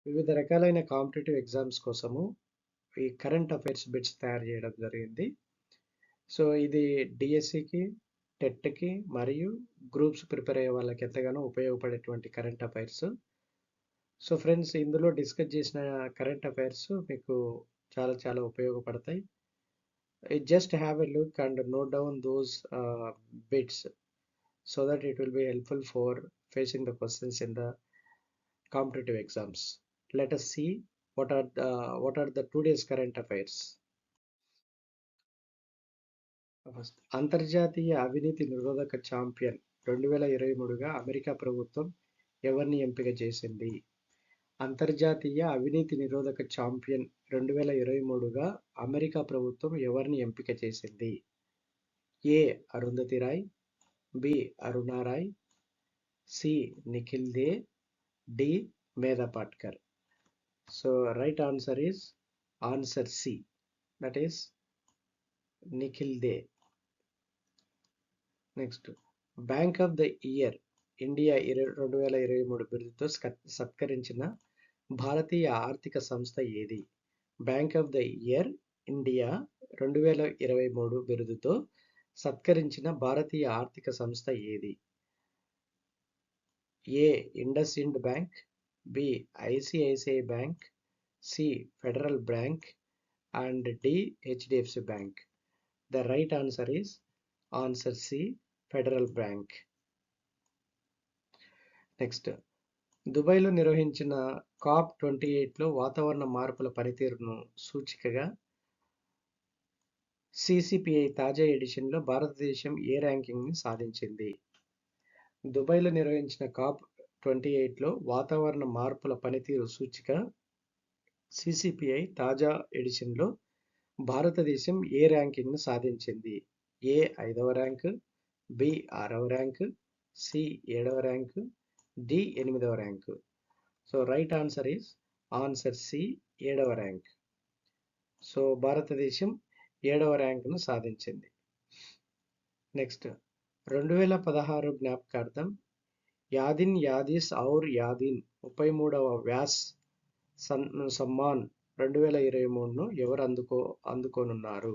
వివిధ రకాలైన competitive exams కోసము ఈ కరెంట్ అఫైర్స్ బిట్స్ తయారు చేయడం జరిగింది. సో ఇది డిఎస్సికి, టెట్కి మరియు గ్రూప్స్ ప్రిపేర్ అయ్యే వాళ్ళకి ఎంతగానో ఉపయోగపడేటువంటి కరెంట్ అఫైర్స్. సో ఫ్రెండ్స్, ఇందులో డిస్కస్ చేసిన కరెంట్ అఫైర్స్ మీకు చాలా చాలా ఉపయోగపడతాయి. Just have a look and note down those bits so that it will be helpful for facing the questions in the competitive exams. Let us see what are the today's current affairs. First, అంతర్జాతీయ అవినీతి నిరోధక champion 2023గా America ప్రభుత్వం ఎవరిని ఎంపిక చేసింది? అంతర్జాతీయ అవినీతి నిరోధక ఛాంపియన్ 2023గా అమెరికా ప్రభుత్వం ఎవరిని ఎంపిక చేసింది? A Arundhati Roy, B Aruna Roy, C Nikhil Dey, D Medha Patkar. So right answer is answer C, that is Nikhil Dey. Next, bank of the year India 2023 బిరుదుతో సత్కరించిన భారతీయ ఆర్థిక సంస్థ ఏది? Bank of the year India 2023 బిరుదుతో సత్కరించిన భారతీయ ఆర్థిక సంస్థ ఏది? A IndusInd bank, B ICICI bank, C federal bank and D HDFC bank. The right answer is answer C, federal Bank. Next, దుబాయ్లో నిర్వహించిన COP28లో వాతావరణ మార్పుల పనితీరును సూచికగా సిసిపిఐ తాజా ఎడిషన్లో భారతదేశం ఏ ర్యాంకింగ్ని సాధించింది? దుబాయ్లో నిర్వహించిన COP28లో వాతావరణ మార్పుల పనితీరు సూచిక సిసిపిఐ తాజా ఎడిషన్లో భారతదేశం ఏ ర్యాంకింగ్ను సాధించింది? ఏ 5వ ర్యాంకు, బి 6వ ర్యాంకు, సి 7వ ర్యాంకు, డి 8వ rank. So right answer is answer C, 7వ ర్యాంక్. సో భారతదేశం 7వ ర్యాంకును సాధించింది. నెక్స్ట్, 2016 జ్ఞాపకార్థం యాదిన్ యాదీస్ ఔర్ యాదీన్ 33వ వ్యాస్ సమ్మాన్ 2023ను ఎవరు అందుకోనున్నారు?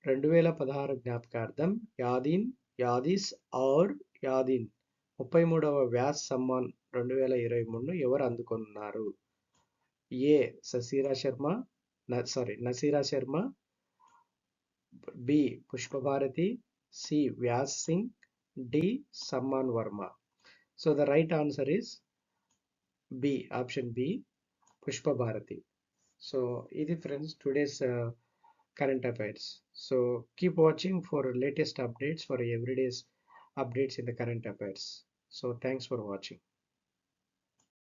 2016 జ్ఞాపకార్థం యాదిన్ యాదీస్ ఔర్ యాదీన్ 33వ వ్యాస్ సమ్మాన్ 2023ను ఎవరు అందుకోనున్నారు? A Nasira Sharma, B Pushpabharati, C Vyas Singh, D Samman Varma. So the right answer is B, option B, Pushpabharati. So ఇది friends today's current affairs. So keep watching for latest updates, for everyday's updates in the current affairs. So thanks for watching.